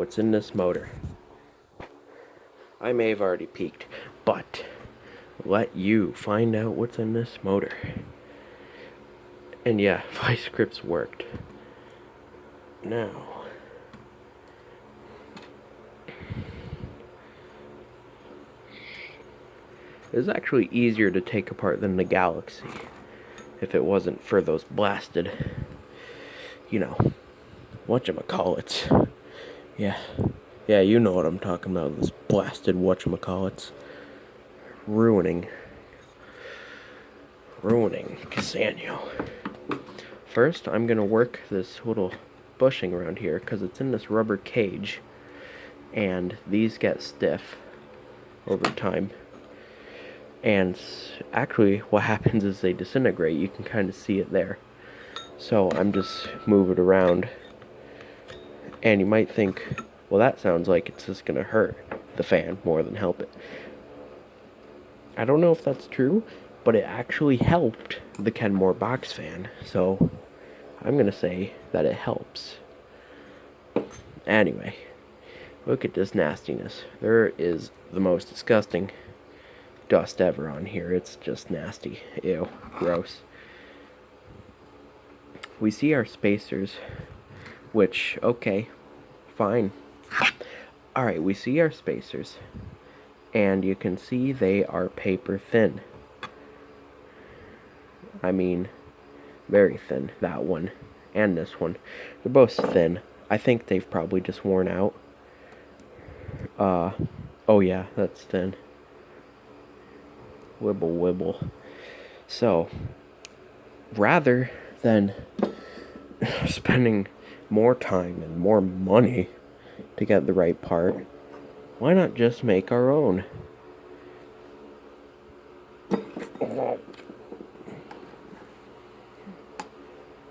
What's in this motor? I may have already peeked, but let you find out what's in this motor. And yeah, vice grips worked. Now, it's actually easier to take apart than the Galaxy, if it wasn't for those blasted, whatchamacallits. Yeah, you know what I'm talking about, those blasted whatchamacallits. Ruining Sanyo. First, I'm gonna work this little bushing around here, because it's in this rubber cage, and these get stiff over time. And actually, what happens is they disintegrate. You can kind of see it there. So I'm just moving it around. And you might think, well, that sounds like it's just going to hurt the fan more than help it. I don't know if that's true, but it actually helped the Kenmore box fan. So I'm going to say that it helps. Anyway, look at this nastiness. There is the most disgusting dust ever on here. It's just nasty. Ew. Gross. We see our spacers, which, okay, fine. Alright, we see our spacers, and you can see they are paper thin. I mean, very thin, that one, and this one. They're both thin. I think they've probably just worn out. Oh yeah, that's thin. Wibble wibble. So, rather than spending more time and more money to get the right part, why not just make our own?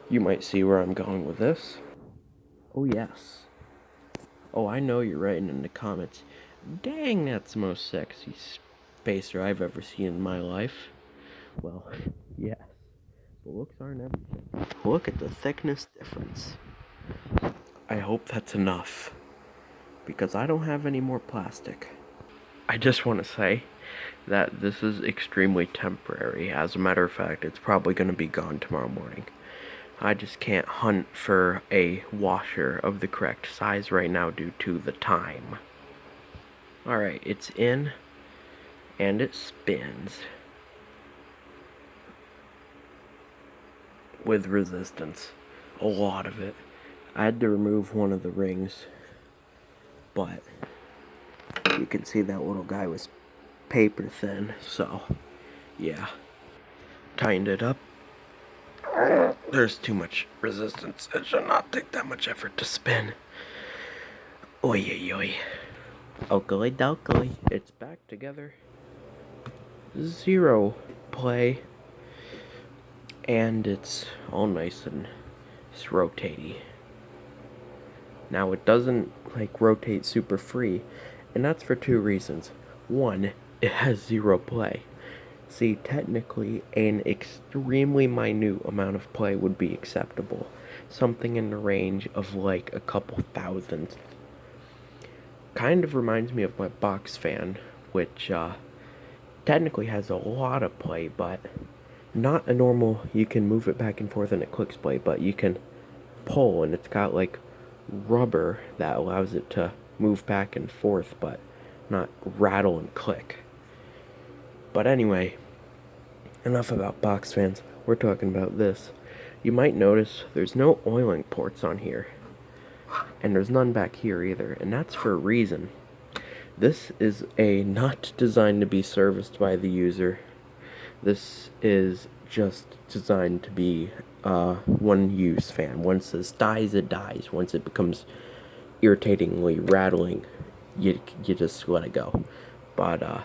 You might see where I'm going with this. Oh yes. Oh, I know you're writing in the comments, dang, that's the most sexy spacer I've ever seen in my life. Well, yes. But looks aren't everything. Look at the thickness difference. I hope that's enough, because I don't have any more plastic. I just want to say that this is extremely temporary. As a matter of fact, it's probably going to be gone tomorrow morning. I just can't hunt for a washer of the correct size right now due to the time. Alright, it's in, and it spins with resistance. A lot of it. I had to remove one of the rings, but you can see that little guy was paper thin, so yeah. Tightened it up. There's too much resistance. It should not take that much effort to spin. Oy oy oy. Oakley dokley. It's back together. 0 play. And it's all nice and it's rotatey. Now it doesn't rotate super free, and that's for 2 reasons. One, it has 0 play. See, technically, an extremely minute amount of play would be acceptable. Something in the range of a couple thousandths. Kind of reminds me of my box fan, which technically has a lot of play, but not a normal, you can move it back and forth and it clicks play, but you can pull, and it's got rubber that allows it to move back and forth, but not rattle and click. But anyway, enough about box fans. We're talking about this. You might notice there's no oiling ports on here, and there's none back here either, and that's for a reason. This is not designed to be serviced by the user. This is just designed to be one-use fan. Once this dies, it dies. Once it becomes irritatingly rattling, you just let it go. But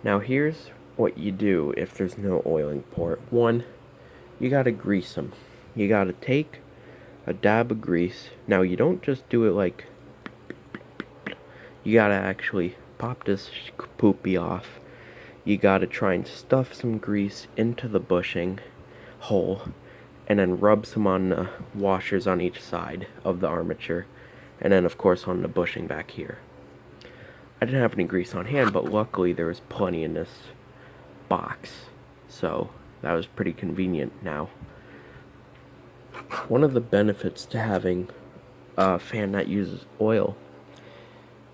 now here's what you do if there's no oiling port. One, you gotta grease them. You gotta take a dab of grease. Now you don't just do it you gotta actually pop this poopy off. You gotta try and stuff some grease into the bushing hole, and then rub some on the washers on each side of the armature, And then of course on the bushing back here. I didn't have any grease on hand, but luckily there was plenty in this box, so that was pretty convenient. Now, one of the benefits to having a fan that uses oil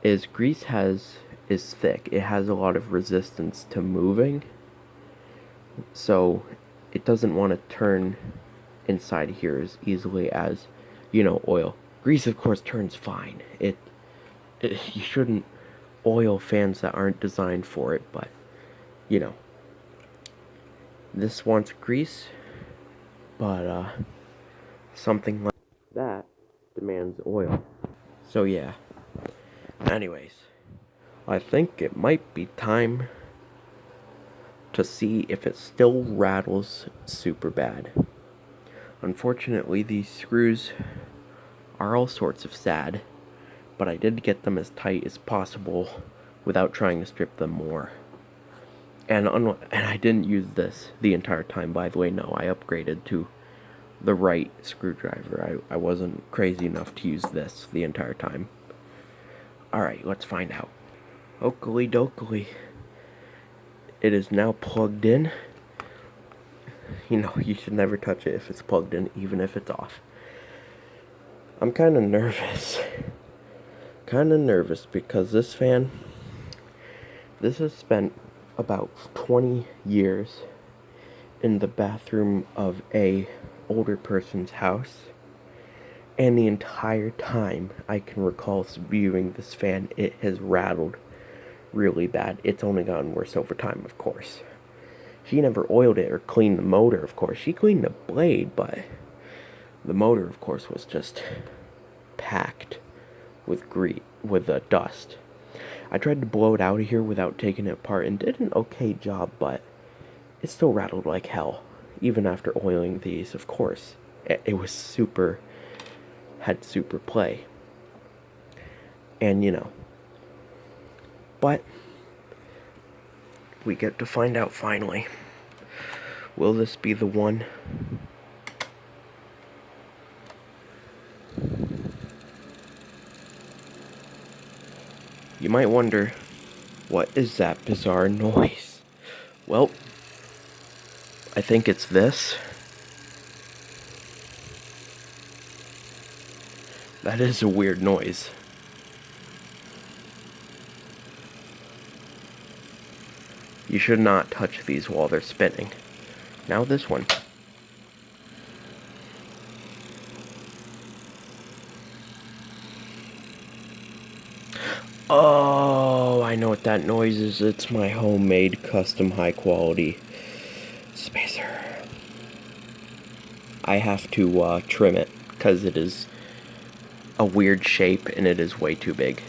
is grease is thick. It has a lot of resistance to moving, so it doesn't want to turn inside here as easily as, oil. Grease, of course, turns fine. You shouldn't oil fans that aren't designed for it, but this wants grease, but something like that demands oil. So yeah. Anyways, I think it might be time to see if it still rattles super bad. Unfortunately, these screws are all sorts of sad, but I did get them as tight as possible without trying to strip them more. And I didn't use this the entire time, by the way. No, I upgraded to the right screwdriver. I wasn't crazy enough to use this the entire time. Alright, let's find out. Oakley dokley. It is now plugged in. You should never touch it if it's plugged in, even if it's off. I'm kind of nervous. Because this fan, this has spent about 20 years in the bathroom of a older person's house, and the entire time I can recall viewing this fan, it has rattled really bad. It's only gotten worse over time, of course. She never oiled it or cleaned the motor, of course. She cleaned the blade, but the motor, of course, was just packed with dust. I tried to blow it out of here without taking it apart and did an okay job, but it still rattled like hell, even after oiling these, of course. It was had super play. And but we get to find out finally. Will this be the one? You might wonder, what is that bizarre noise? Well, I think it's this. That is a weird noise. You should not touch these while they're spinning. Now this one. Oh, I know what that noise is. It's my homemade custom high quality spacer. I have to trim it because it is a weird shape and it is way too big.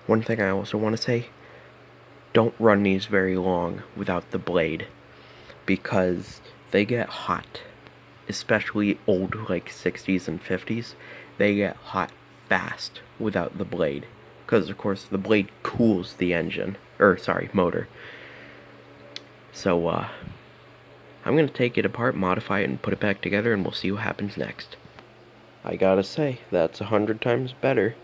One thing I also want to say, don't run these very long without the blade, because they get hot, especially old like 60s and 50s. They get hot fast without the blade, because of course the blade cools the motor. So I'm gonna take it apart, modify it, and put it back together, and we'll see what happens next. I gotta say, that's 100 times better.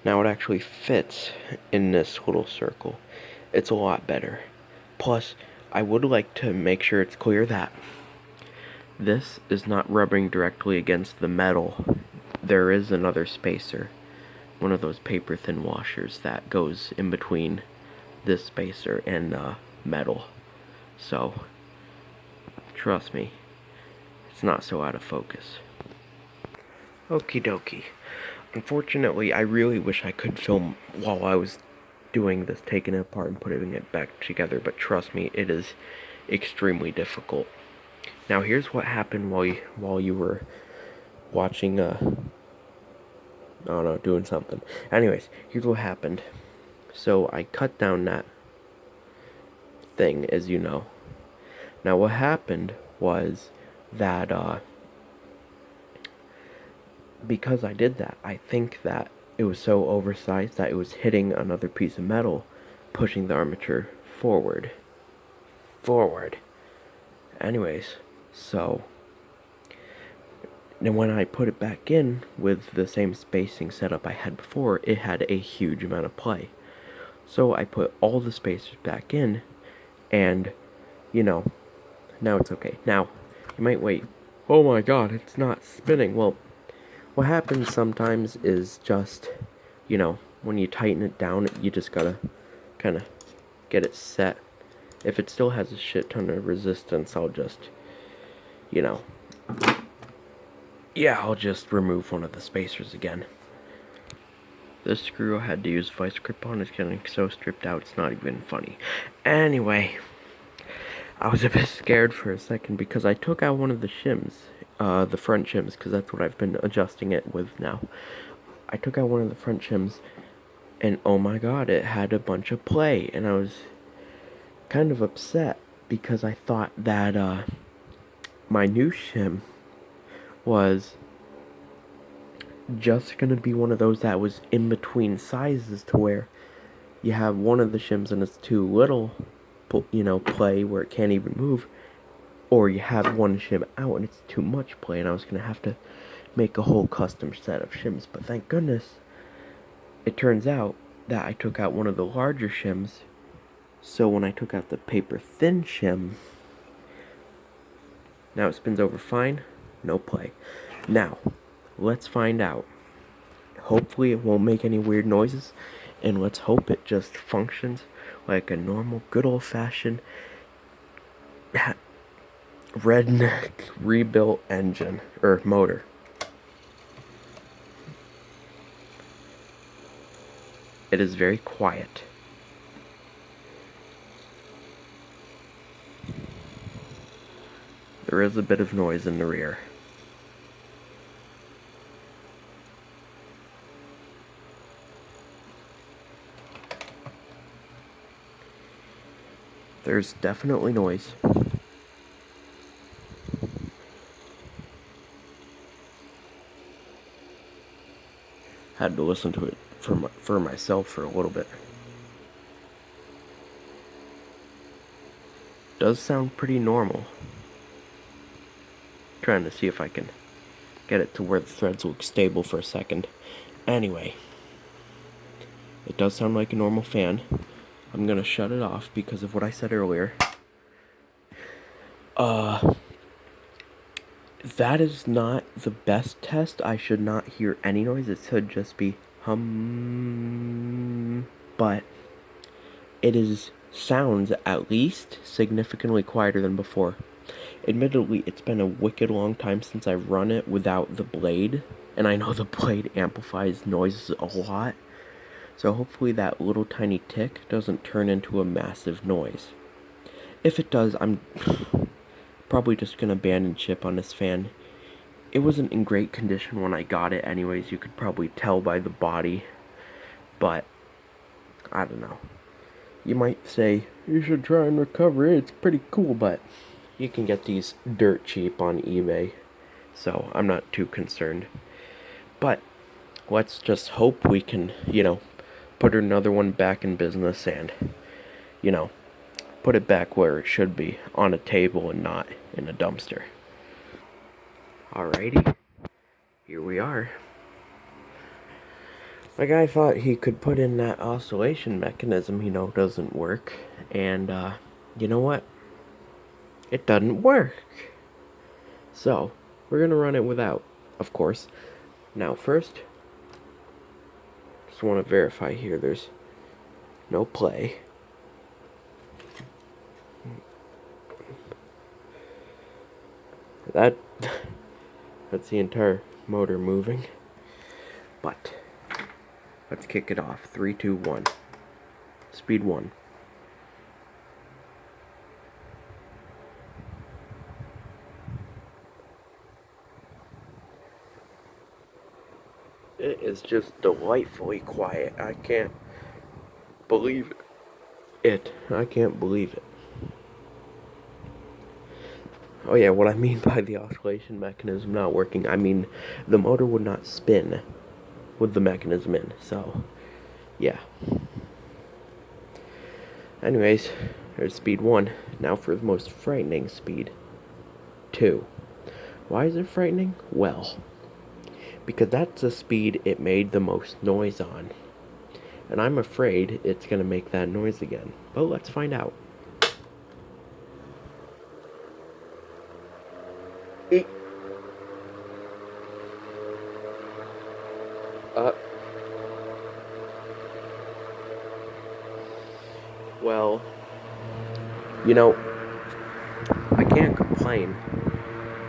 Now it actually fits in this little circle. It's a lot better. Plus, I would like to make sure it's clear that this is not rubbing directly against the metal. There is another spacer, one of those paper thin washers that goes in between this spacer and metal. So, trust me, it's not so out of focus. Okie dokie. Unfortunately, I really wish I could film while I was doing this, taking it apart and putting it back together, but trust me, it is extremely difficult. Now here's what happened while you were watching, I don't know, doing something. Anyways, here's what happened. So I cut down that thing, as you know. Now what happened was that, because I did that, I think that it was so oversized that it was hitting another piece of metal, pushing the armature forward. Anyways, so And when I put it back in with the same spacing setup I had before, it had a huge amount of play. So I put all the spacers back in, and, you know, now it's okay. Now, you might wait, oh my god, it's not spinning. Well, what happens sometimes is just, when you tighten it down, you just gotta kind of get it set. If it still has a shit ton of resistance, I'll just, you know, I'll just remove one of the spacers again. This screw I had to use vice grip on is getting so stripped out it's not even funny. Anyway, I was a bit scared for a second because I took out one of the shims, the front shims, because that's what I've been adjusting it with now. I took out one of the front shims, and oh my god, it had a bunch of play, and I was kind of upset because I thought that my new shim was just gonna be one of those that was in between sizes, to where you have one of the shims and it's too little, play where it can't even move, or you have one shim out and it's too much play, and I was gonna have to make a whole custom set of shims. But thank goodness, it turns out that I took out one of the larger shims, so when I took out the paper thin shim, now it spins over fine, no play. Now, let's find out. Hopefully it won't make any weird noises, and let's hope it just functions like a normal, good old-fashioned redneck rebuilt engine, or motor. It is very quiet. There is a bit of noise in the rear. There's definitely noise. Had to listen to it for myself for a little bit. Does sound pretty normal. Trying to see if I can get it to where the threads look stable for a second. Anyway, it does sound like a normal fan. I'm gonna shut it off because of what I said earlier. That is not the best test. I should not hear any noise. It should just be hum. But it sounds at least significantly quieter than before. Admittedly, it's been a wicked long time since I've run it without the blade, and I know the blade amplifies noises a lot, so hopefully that little tiny tick doesn't turn into a massive noise. If it does, I'm probably just gonna abandon ship on this fan. It wasn't in great condition when I got it anyways, you could probably tell by the body, but I don't know. You might say, you should try and recover it, it's pretty cool, but you can get these dirt cheap on eBay, so I'm not too concerned. But let's just hope we can, put another one back in business and, put it back where it should be, on a table and not in a dumpster. Alrighty, here we are. My guy thought he could put in that oscillation mechanism, doesn't work, and you know what? It doesn't work. So, we're gonna run it without, of course. Now first, just want to verify here there's no play. That's the entire motor moving. But let's kick it off. 3, 2, 1. Speed 1. It is just delightfully quiet. I can't believe it. I can't believe it. Oh yeah, what I mean by the oscillation mechanism not working, I mean the motor would not spin with the mechanism in, so yeah. Anyways, there's speed 1. Now for the most frightening speed 2. Why is it frightening? Well, because that's the speed it made the most noise on. And I'm afraid it's going to make that noise again. But let's find out. Uh, well, you know, I can't complain.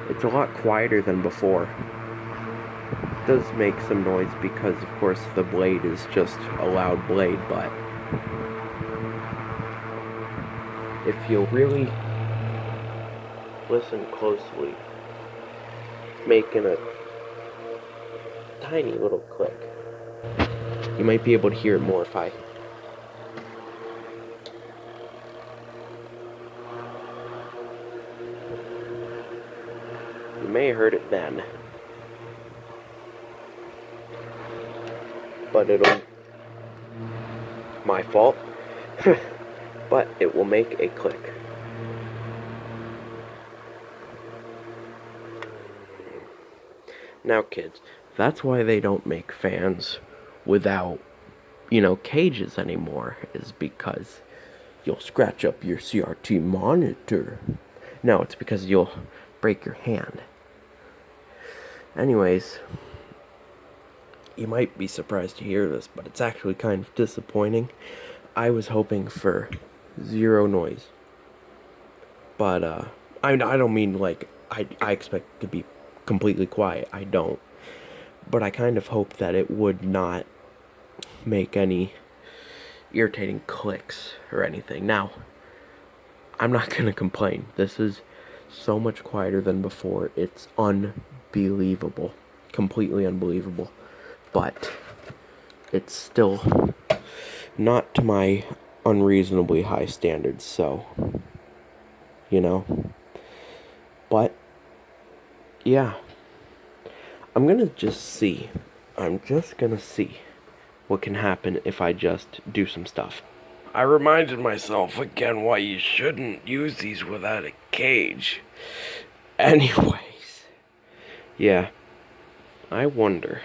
It's a lot quieter than before. It does make some noise because, of course, the blade is just a loud blade, but if you'll really listen closely, it's making a tiny little click. You might be able to hear it more if I... You may have heard it then. But it'll... My fault. But it will make a click. Now, kids, that's why they don't make fans without, cages anymore, is because you'll scratch up your CRT monitor. No, it's because you'll break your hand. Anyways, you might be surprised to hear this, but it's actually kind of disappointing. I was hoping for zero noise. But, I don't mean like I expect to be completely quiet. I don't. But I kind of hope that it would not make any irritating clicks or anything. Now, I'm not gonna complain. This is so much quieter than before. It's unbelievable. Completely unbelievable. But it's still not to my unreasonably high standards, so, But, yeah. I'm just gonna see what can happen if I just do some stuff. I reminded myself again why you shouldn't use these without a cage. Anyways, yeah, I wonder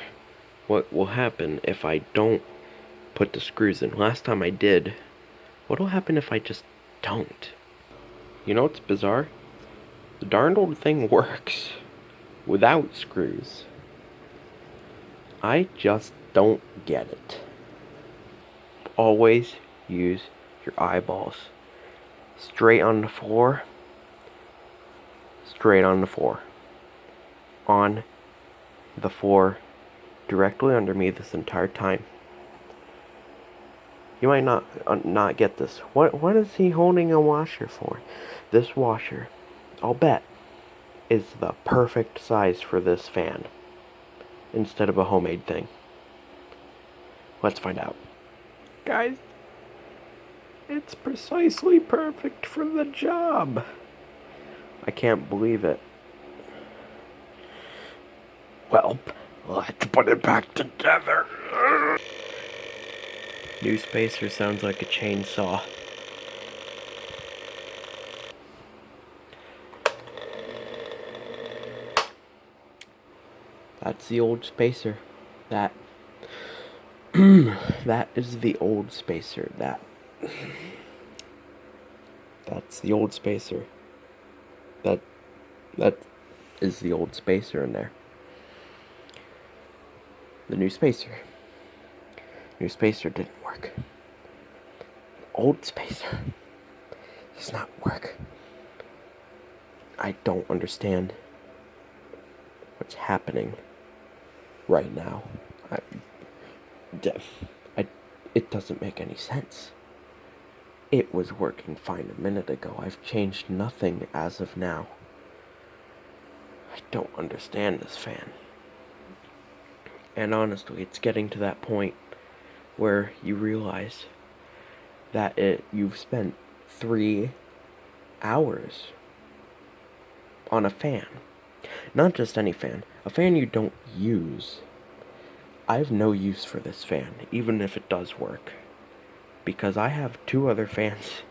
what will happen if I don't put the screws in. Last time I did, what'll happen if I just don't? You know what's bizarre? The darned old thing works without screws. I just don't get it. Always use your eyeballs. Straight on the floor. Straight on the floor. On the floor directly under me this entire time. You might not get this. What is he holding a washer for? This washer, I'll bet, is the perfect size for this fan instead of a homemade thing. Let's find out. Guys, it's precisely perfect for the job. I can't believe it. Well, let's put it back together. New spacer sounds like a chainsaw. That's the old spacer. That is the old spacer. That's the old spacer. That is the old spacer in there. The new spacer. New spacer didn't work. Old spacer does not work. I don't understand what's happening right now. It doesn't make any sense. It was working fine a minute ago. I've changed nothing as of now. I don't understand this fan. And honestly, it's getting to that point where you realize that you've spent 3 hours on a fan. Not just any fan. A fan you don't use. I have no use for this fan, even if it does work. Because I have 2 other fans,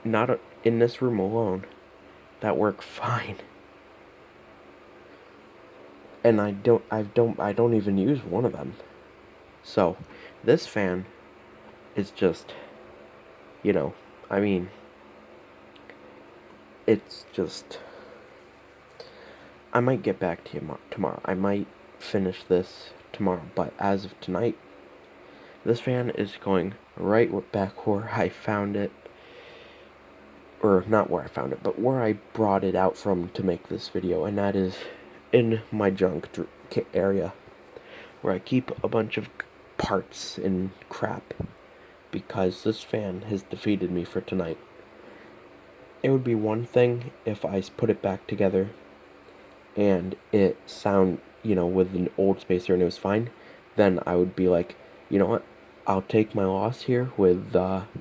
not in this room alone, that work fine. and I don't even use one of them. So this fan is just, you know, I mean, it's just, I might get back to you tomorrow. I might finish this tomorrow, but as of tonight, this fan is going right back where I found it, or not where I found it, but where I brought it out from to make this video, and that is in my junk area, where I keep a bunch of parts and crap, because this fan has defeated me for tonight. It would be one thing if I put it back together and it with an old spacer and it was fine. Then I would be like, you know what, I'll take my loss here with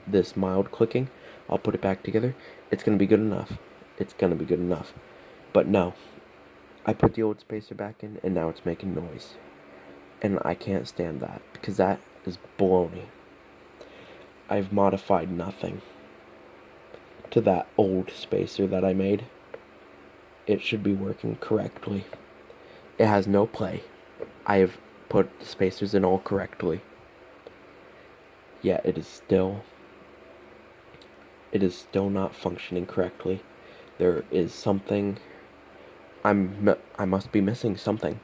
this mild clicking. I'll put it back together. It's gonna be good enough. It's gonna be good enough. But no, I put the old spacer back in and now it's making noise. And I can't stand that, because that is baloney. I've modified nothing to that old spacer that I made. It should be working correctly. It has no play. I have put the spacers in all correctly. Yet it is still not functioning correctly. There is something, I must be missing something,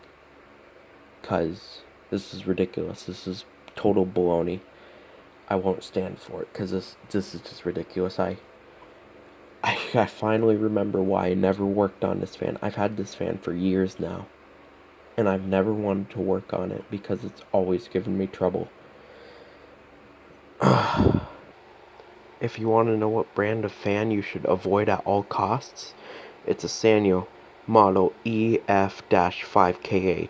cause this is ridiculous. This is total baloney. I won't stand for it, cause this is just ridiculous. I finally remember why I never worked on this fan. I've had this fan for years now, and I've never wanted to work on it because it's always given me trouble. If you want to know what brand of fan you should avoid at all costs, it's a Sanyo model EF-5KH.